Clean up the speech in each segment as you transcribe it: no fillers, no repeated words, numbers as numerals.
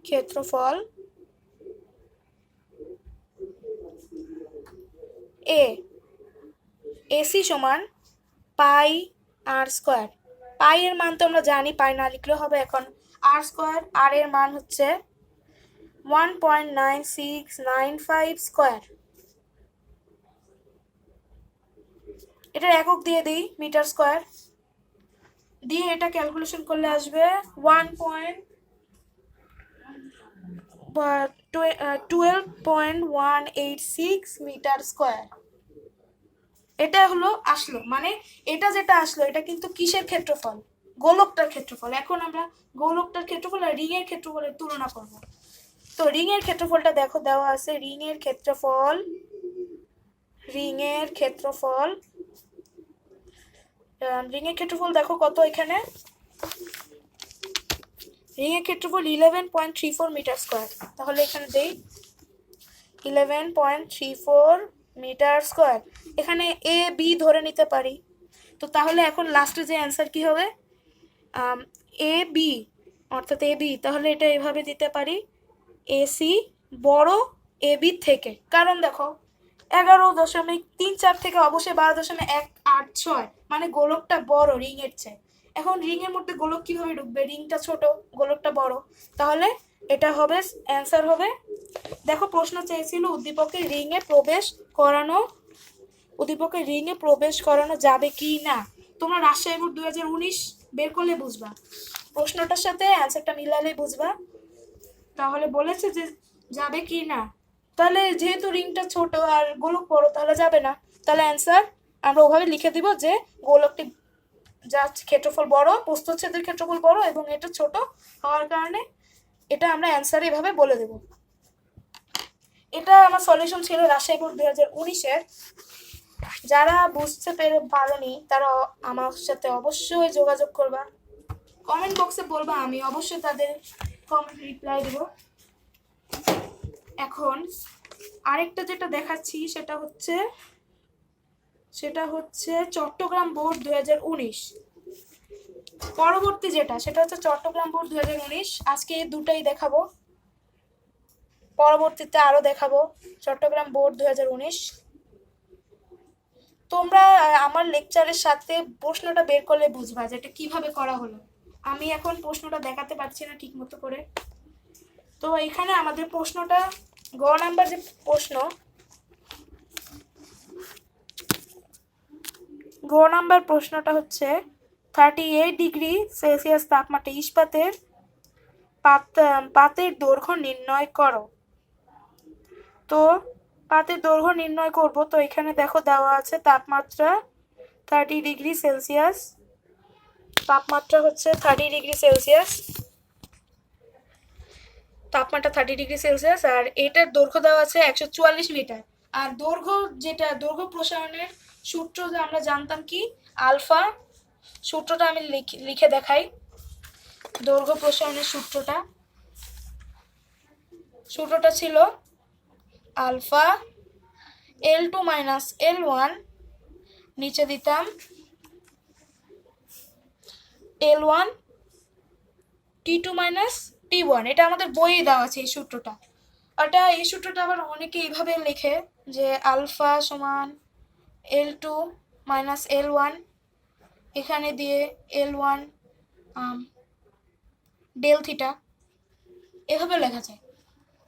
ক্ষেত্রফল এ এসি সমান পাই আর স্কোয়ার। পাই এর মান তো আমরা জানি, পাই না লিখলেও হবে। এখন আর স্কোয়ার, আর এর মান হচ্ছে 1.9695 স্কোয়ার। এটার একক দিয়ে দিই মিটার স্কোয়ার, দিয়ে এটা ক্যালকুলেশন করলে আসবে 12.186 মিটার স্কোয়ার। এটা হলো আসলো, মানে এটা যেটা আসলো এটা কিন্তু কিসের ক্ষেত্রফল? গোলকটার ক্ষেত্রফল। এখন আমরা গোলকটার ক্ষেত্রফল আর রিং এর ক্ষেত্রফলের তুলনা করব। তো রিং এর ক্ষেত্রফলটা দেখো দেওয়া আছে, রিং এর ক্ষেত্রফল দেখো কত এখানে। রিং এর ক্ষেত্রফল 11.34 মিটার স্কোয়ার। তাহলে এখানে দেই 11.34 মিটার স্কোয়ার। এখানে এ বি ধরে নিতে পারি। তো তাহলে এখন লাস্টে যে অ্যান্সার কি হবে? এ বি, অর্থাৎ এ বি। তাহলে এটা এভাবে দিতে পারি, এসি বড় এ বি থেকে। কারণ দেখো 11.34 থেকে অবশ্যই 12.186, মানে গোলকটা বড় রিং এর চেয়ে। এখন রিং এর মধ্যে গোলক কিভাবে ঢুকবে? রিংটা ছোট, গোলকটা বড়। তাহলে এটা হবে অ্যান্সার হবে। দেখো প্রশ্ন চেয়েছিল উদ্দীপকের রিং এ প্রবেশ করানো যাবে কি না। তোমরা রাজশাহী বোর্ড 2019 বের করলে বুঝবা, প্রশ্নটার সাথে অ্যান্সারটা মিলালেই বুঝবা। তাহলে বলেছে যে যাবে কি না। তাহলে যেহেতু রিংটা ছোট আর গোলক বড়, তাহলে যাবে না। তাহলে অ্যান্সার আমরা ওভাবে লিখে দিব যে গোলকটি যার ক্ষেত্রফল বড়, প্রস্থচ্ছেদের ক্ষেত্রফল বড় এবং এটা ছোট হওয়ার কারণে এটা আমরা অ্যান্সার এভাবে বলে দেব। এটা আমার সলিউশন ছিল রাজশাহী বোর্ড 2019-এর। যারা বুঝতে পারোনি তারা আমার সাথে অবশ্যই যোগাযোগ করবা, কমেন্ট বক্সে বলবা, আমি অবশ্যই তাদের কমেন্ট রিপ্লাই দেব। এখন আরেকটা যেটা দেখাচ্ছি সেটা হচ্ছে চট্টগ্রাম বোর্ড 2019। পরবর্তী সেটা হচ্ছে চট্টগ্রাম বোর্ড 2019। আজকে দুটাই দেখাবো, পরবর্তীতে আরো দেখাবো চট্টগ্রাম বোর্ড 2019। তোমরা আমার লেকচারের সাথে প্রশ্নটা বের করলে বুঝবা যে এটা কিভাবে করা হলো। আমি এখন প্রশ্নটা দেখাতে পারছি না ঠিক মতো করে। তো এখানে আমাদের প্রশ্নটা গ নাম্বার যে প্রশ্নটা হচ্ছে 38 ডিগ্রি সেলসিয়াস তাপমাত্রা ইস্পাতের পাতের দৈর্ঘ্য নির্ণয় করো। তো পাতের দৈর্ঘ্য নির্ণয় করব। তো এখানে দেখো দেওয়া আছে তাপমাত্রা 30 ডিগ্রি সেলসিয়াস, তাপমাত্রা হচ্ছে 30 ডিগ্রি সেলসিয়াস, তাপমাত্রা 30 ডিগ্রি সেলসিয়াস। আর এটার দৈর্ঘ্য দেওয়া আছে 144 মিটার। আর দৈর্ঘ্য প্রসারণের সূত্র যে আমরা জানতাম কি, আলফা। সূত্রটা আমি লিখে দেখাই। দৈর্ঘ্য প্রসারণের সূত্রটা ছিল আলফা L2 মাইনাস L1, নিচে দিতাম L1 T2 মাইনাস T1। এটা আমাদের বইয়ে দেওয়া আছে এই সূত্রটা। এই সূত্রটা আবার অনেকে এইভাবে লেখে যে আলফা সমান L2 মাইনাস L1, এখানে দিয়ে L1 ডেল থিটা, এভাবে লেখা যায়।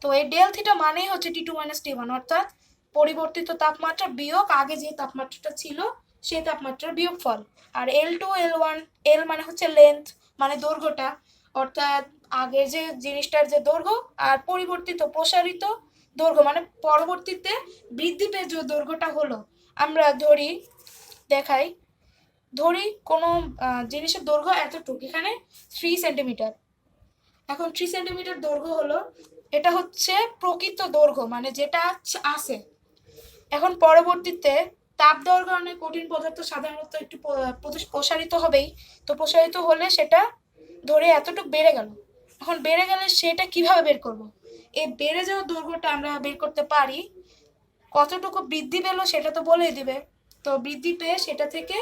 তো এই ডেল থিটা মানেই হচ্ছে T2 মাইনাস T1, অর্থাৎ পরিবর্তিত তাপমাত্রা বিয়োগ আগে যে তাপমাত্রাটা ছিল সেই তাপমাত্রার বিয়োগফল। আর L2 L1, L মানে হচ্ছে লেন্থ, মানে দৈর্ঘ্যটা, অর্থাৎ আগের যে জিনিসটার যে দৈর্ঘ্য, আর প্রসারিত দৈর্ঘ্য মানে পরবর্তীতে বৃদ্ধি পেয়ে যে দৈর্ঘ্যটা হলো। আমরা ধরি কোনো জিনিসের দৈর্ঘ্য এতটুকু, এখানে 3 সেন্টিমিটার। এখন 3 সেন্টিমিটার দৈর্ঘ্য হলো, এটা হচ্ছে প্রকৃত দৈর্ঘ্য, মানে যেটা আছে। এখন পরবর্তীতে তাপ দেওয়ার কারণে কঠিন পদার্থ সাধারণত একটু প্রসারিত হবেই। তো প্রসারিত হলে সেটা ধরে এতটুকু বেড়ে গেল। এখন বেড়ে গেলে সেটা কিভাবে বের করব? এই বেড়ে যাওয়া দৈর্ঘ্যটা আমরা বের করতে পারি, কতটুকু বৃদ্ধি পেলো সেটা তো বলেই দিবে। তো বৃদ্ধি পেয়ে সেটা থেকে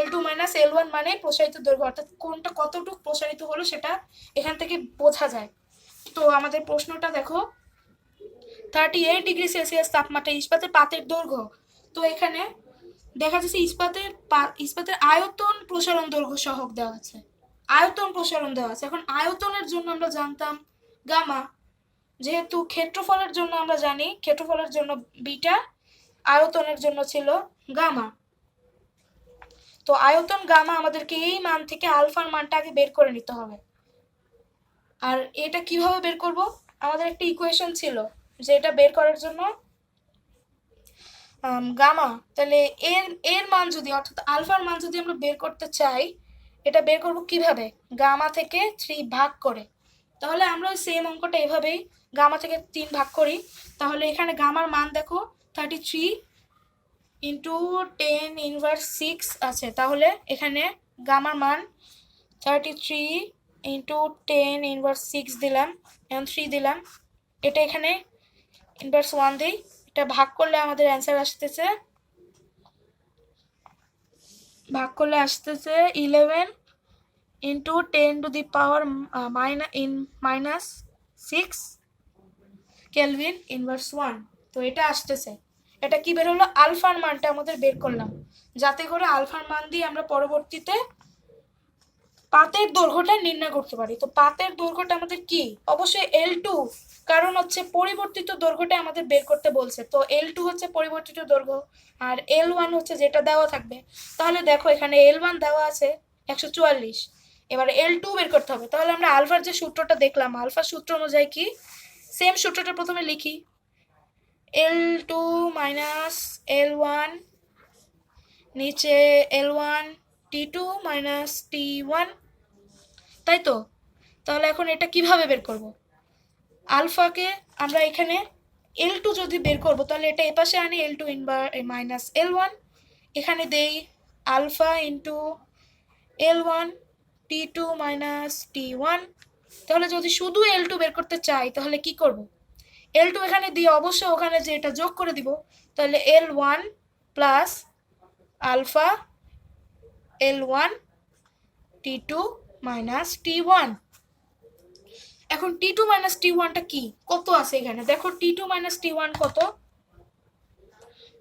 L2 মাইনাস L1 মানে প্রসারিত দৈর্ঘ্য, অর্থাৎ কোনটা কতটুকু প্রসারিত হলো সেটা এখান থেকে বোঝা যায়। তো আমাদের প্রশ্নটা দেখো, 38°C তাপমাত্রায় ইস্পাতের পাতের দৈর্ঘ্য। তো এখানে দেখা যাচ্ছে ইস্পাতের আয়তন প্রসারণ দৈর্ঘ্য সহগ দেওয়া আছে, আয়তন প্রসারণ দেওয়া আছে। এখন আয়তনের জন্য আমরা জানতাম গামা, যেহেতু ক্ষেত্রফলের জন্য আমরা জানি ক্ষেত্রফলের জন্য বিটা, আয়তনের জন্য ছিল গামা। তো আয়তন গামা আমাদেরকে এই মান থেকে আলফার মানটা আগে বের করে নিতে হবে। আর এটা কিভাবে বের করব, আমাদের একটা ইকুয়েশন ছিল যে এটা বের করার জন্য গামা, তাহলে এর মান যদি অর্থাৎ আলফার মান যদি আমরা বের করতে চাই, এটা বের করব কিভাবে, গামা থেকে 3 ভাগ করে। তাহলে আমরা ওই সেম অঙ্কটা এভাবেই গামা থেকে 3 ভাগ করি। তাহলে এখানে গামার মান দেখো 33 ইন্টু 10⁻6 আছে। তাহলে এখানে গামার মান 33 ইন্টু 10⁻6 দিলাম, এখন 3 দিলাম, এটা এখানে ইনভার্স 1 দিই, এটা ভাগ করলে আমাদের অ্যান্সার আসতেছে, ভাগ করলে আসতেছে 11 ইন্টু 10⁻⁻6 কেলভিন ইনভার্স 1। তো এটা আসতেছে, এটা কি বের হলো, আলফার মানটা আমাদের বের করলাম, যাতে করে আলফার মান দিয়ে আমরা পরবর্তীতে পাতের দৈর্ঘ্যটা নির্ণয় করতে পারি। তো পাতের দৈর্ঘ্যটা আমাদের কি, অবশ্যই L2, কারণ হচ্ছে পরিবর্তিত দৈর্ঘ্যটা আমাদের বের করতে বলছে। তো L2 হচ্ছে পরিবর্তিত দৈর্ঘ্য, আর L1 হচ্ছে যেটা দেওয়া থাকবে। তাহলে দেখো এখানে L1 দেওয়া আছে 144, এবার L2 বের করতে হবে। তাহলে আমরা আলফার যে সূত্রটা দেখলাম, আলফার সূত্র অনুযায়ী কি, সেম সূত্রটা প্রথমে লিখি, L2 মাইনাস L1 নিচে L1 T2 মাইনাস T1, তাই তো। তাহলে এখন এটা কিভাবে বের করব, আলফাকে আমরা এখানে L2 যদি বের করব, তাহলে এটা এপাশে আনি L2 মাইনাস L1, এখানে দেই alpha into L1 T2 minus T1। তাহলে যদি শুধু L2 বের করতে চাই তাহলে কি করব, L2 এখানে দিয়ে অবশ্যই ওখানে যে এটা যোগ করে দিব, তাহলে L1 plus alpha L1 T2 minus T1। এখন T2 মাইনাস T1টা কি, কত আছে এখানে দেখো, T2 মাইনাস T1 কত,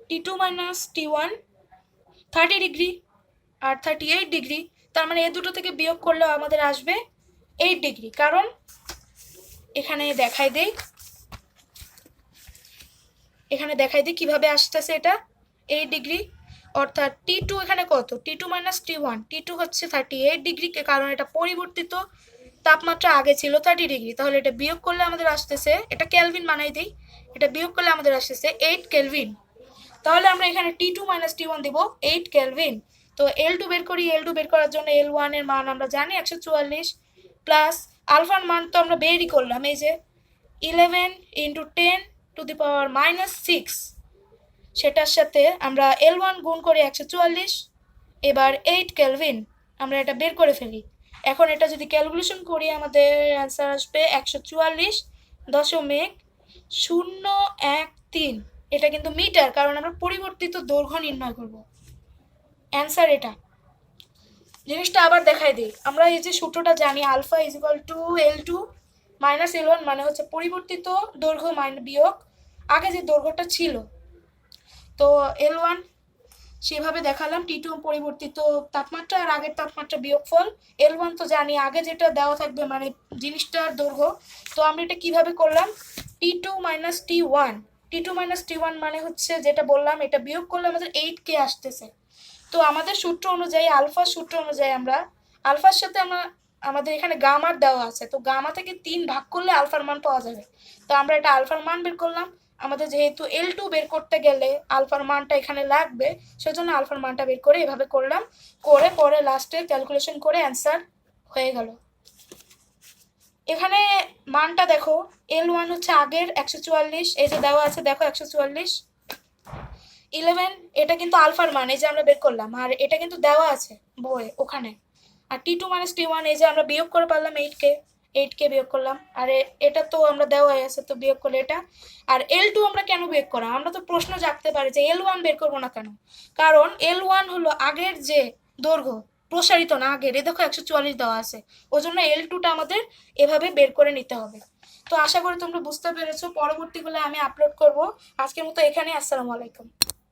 T2 মাইনাস T1 30° আর 38°, তার মানে এই দুটো থেকে বিয়োগ করলেও আমাদের আসবে 8°। কারণ এখানে দেখাই দেই, কিভাবে আসতেছে এটা 8°, অর্থাৎ T2 এখানে কত, T2 মাইনাস T1, T2 হচ্ছে 38°, কারণ এটা পরিবর্তিত তাপমাত্রা আগে ছিল 30°। তাহলে এটা বিয়োগ করলে আমাদের আসতেছে, এটা কেলভিন বানাই দিই, এটা বিয়োগ করলে আমাদের আসতেছে 8 কেলভিন। তাহলে আমরা এখানে T2 মাইনাস T1 দিব 8 কেলভিন। তো L2 বের করি, L2 বের করার জন্য L1 এর মান আমরা জানি 144, প্লাস আলফার মান তো আমরা বেরই করলাম, এই যে 11 ইন্টু 10⁻⁻6, সেটার সাথে আমরা L1 গুণ করি 144, এবার 8 কেলভিন আমরা এটা বের করে ফেলি। এখন এটা যদি ক্যালকুলেশন করি আমাদের অ্যান্সার আসবে 144.013, এটা কিন্তু মিটার, কারণ আমরা পরিবর্তিত দৈর্ঘ্য নির্ণয় করব। অ্যান্সার এটা। জিনিসটা আবার দেখাই দিই, আমরা এই যে সূত্রটা জানি, alpha is equal to L2 minus L1, মানে হচ্ছে পরিবর্তিত দৈর্ঘ্য বিয়োগ আগে যে দৈর্ঘ্যটা ছিল। তো L1 সেভাবে দেখালাম, T2 পরিবর্তিত তাপমাত্রা আর আগের তাপমাত্রা বিয়োগফল, L1 তো জানি আগে যেটা দেওয়া থাকবে মানে জিনিসটার দৈর্ঘ্য। তো আমরা এটা কিভাবে করলাম, T2 minus T1, T2 minus T1 মানে হচ্ছে যেটা বললাম, এটা বিয়োগ করলে আমাদের 8K আসতেছে। তো আমাদের সূত্র অনুযায়ী, আলফার সূত্র অনুযায়ী, আমরা আলফার সাথে আমাদের এখানে গামার দেওয়া আছে, তো গামা থেকে 3 ভাগ করলে আলফার মান পাওয়া যাবে। তো আমরা এটা আলফার মান বের করলাম, আমাদের যেহেতু L2 বের করতে গেলে আলফার মানটা এখানে লাগবে, সেজন্য আলফার মানটা বের করে এভাবে করলাম, করে পরে লাস্টে ক্যালকুলেশন করে অ্যান্সার হয়ে গেল। এখানে মানটা দেখো, L1 হচ্ছে আগের 144, এই যে দেওয়া আছে দেখো 144, 11 এটা কিন্তু আলফার মান, এই যে আমরা বের করলাম, আর এটা কিন্তু দেওয়া আছে বইয়ে ওখানে। আর T2 মাইনাস T1 এই যে আমরা বিয়োগ করে পারলাম 8K বিয়োগ করলাম, আর এটা তো আমরা দেওয়াই আছে, তো বিয়োগ করলে এটা। আর L2 আমরা কেন বিয়োগ করা, আমরা তো প্রশ্ন জাগতে পারি যে L1 বের করবো না কেন, কারণ L1 হলো আগের যে দৈর্ঘ্য, প্রসারিত না আগের, এ দেখো 144 দেওয়া আছে, ওই জন্য L2টা আমাদের এভাবে বের করে নিতে হবে। তো আশা করি তোমরা বুঝতে পেরেছো, পরবর্তীগুলো আমি আপলোড করব। আজকের মতো এখানে, আসসালামু আলাইকুম।